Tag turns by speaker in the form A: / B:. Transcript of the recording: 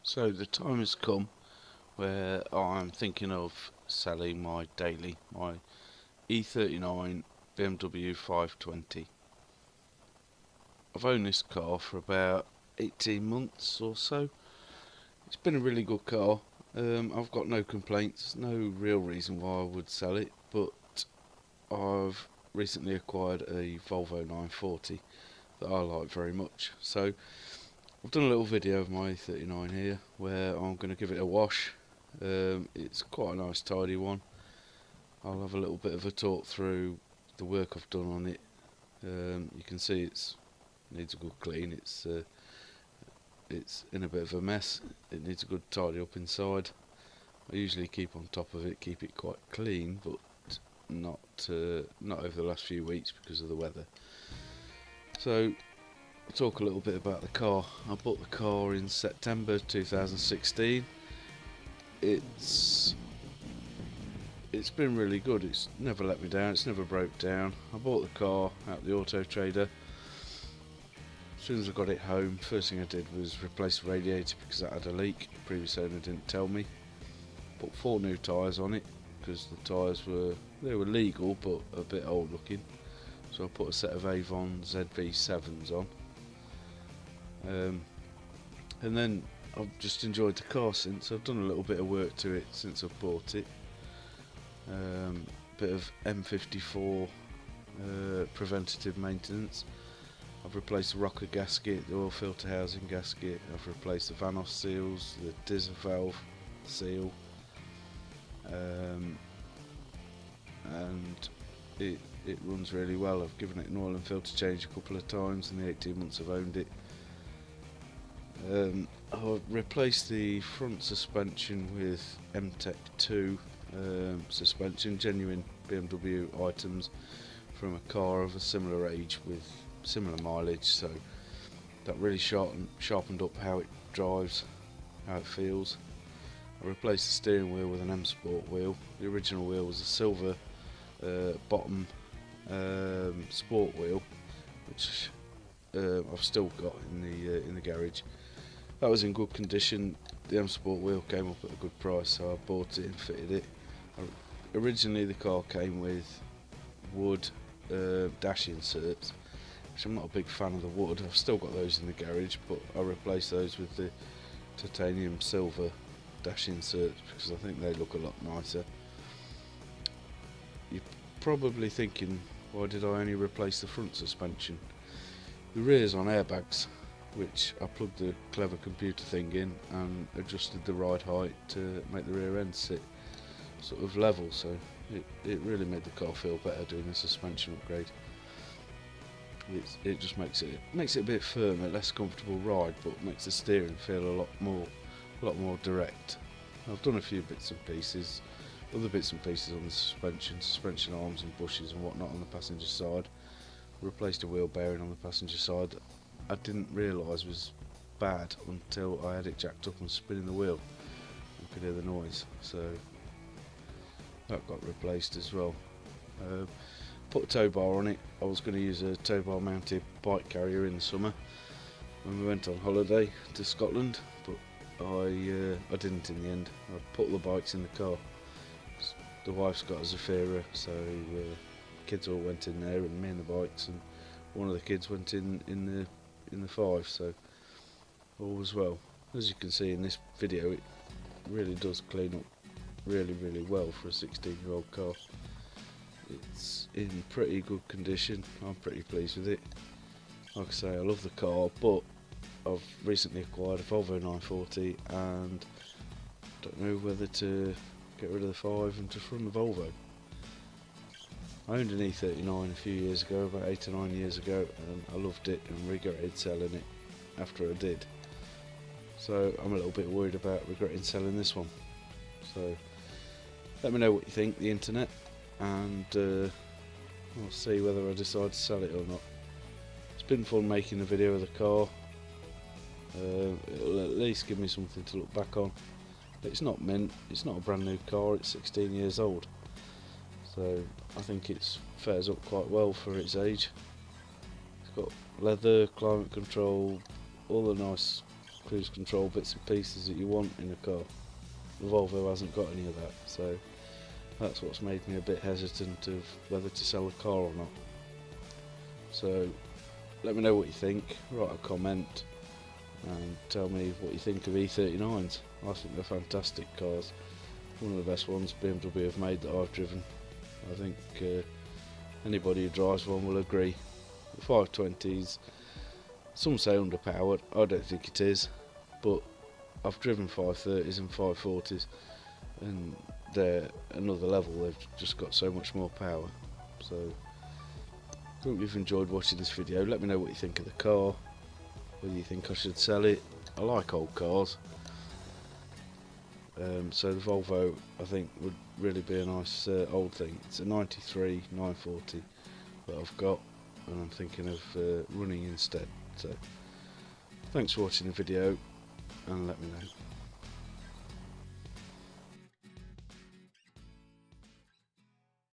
A: So the time has come where I'm thinking of selling my daily, my E39 BMW 520. I've owned this car for about 18 months or so. It's been a really good car. I've got no complaints, no real reason why I would sell it, but I've recently acquired a Volvo 940 that I like very much. So I've done a little video of my E39 here where I'm going to give it a wash. It's quite a nice tidy one. I'll have a little bit of a talk through the work I've done on it. You can see it needs a good clean. It's in a bit of a mess. It needs a good tidy up inside. I usually keep on top of it, keep it quite clean, but not over the last few weeks because of the weather. So I'll talk a little bit about the car. I bought the car in September 2016. It's been really good. It's never let me down. It's never broke down. I bought the car at the Auto Trader. As soon as I got it home, first thing I did was replace the radiator because that had a leak. The previous owner didn't tell me. Put 4 new tyres on it because the tyres were legal but a bit old looking. So I put a set of Avon ZV7s on. And then I've just enjoyed the car since. I've done a little bit of work to it since I bought it. Bit of M54 preventative maintenance. I've replaced the rocker gasket, the oil filter housing gasket. I've replaced the Vanos seals, the diesel valve seal, and it runs really well. I've given it an oil and filter change a couple of times in the 18 months I've owned it. I've replaced the front suspension with M-Tech 2 suspension, genuine BMW items from a car of a similar age with similar mileage, so that really sharpened up how it drives, how it feels. I replaced the steering wheel with an M Sport wheel. The original wheel was a silver bottom sport wheel, which I've still got in the garage. That was in good condition. The M Sport wheel came up at a good price, so I bought it and fitted it. Originally the car came with wood dash inserts, which I'm not a big fan of the wood. I've still got those in the garage, but I replaced those with the titanium silver dash inserts because I think they look a lot nicer. You're probably thinking, why did I only replace the front suspension? The rear's on airbags, which I plugged the clever computer thing in and adjusted the ride height to make the rear end sit sort of level, so it really made the car feel better doing the suspension upgrade. It just makes it a bit firmer, less comfortable ride, but makes the steering feel a lot more direct. I've done a few bits and pieces, other bits and pieces on the suspension arms and bushes and whatnot on the passenger side. Replaced a wheel bearing on the passenger side that I didn't realise was bad until I had it jacked up and spinning the wheel. I could hear the noise, so that got replaced as well. Put a tow bar on it. I was going to use a tow bar mounted bike carrier in the summer when we went on holiday to Scotland, but I didn't in the end. I put all the bikes in the car. The wife's got a Zafira, so kids all went in there, and me and the bikes, and one of the kids went in the 5, so all was well. As you can see in this video, it really does clean up really well for a 16-year-old car. It's in pretty good condition. I'm pretty pleased with it. Like I say, I love the car, but I've recently acquired a Volvo 940 and don't know whether to get rid of the 5 and just run the Volvo. I owned an E39 a few years ago, about 8 or 9 years ago, and I loved it and regretted selling it after I did. So I'm a little bit worried about regretting selling this one. So let me know what you think, the internet, and I'll see whether I decide to sell it or not. It's been fun making the video of the car. It'll at least give me something to look back on. It's not mint, it's not a brand new car, it's 16 years old. So I think it fares up quite well for its age. It's got leather, climate control, all the nice cruise control bits and pieces that you want in a car. The Volvo hasn't got any of that, so that's what's made me a bit hesitant of whether to sell a car or not. So let me know what you think, write a comment and tell me what you think of E39s. I think they're fantastic cars, one of the best ones BMW have made that I've driven. I think anybody who drives one will agree. The 520s, some say underpowered, I don't think it is, but I've driven 530s and 540s and they're another level, they've just got so much more power. So hope you've enjoyed watching this video. Let me know what you think of the car, whether you think I should sell it. I like old cars, so the Volvo I think would really be a nice old thing. It's a 93 940 that I've got and I'm thinking of running instead. So thanks for watching the video and let me know.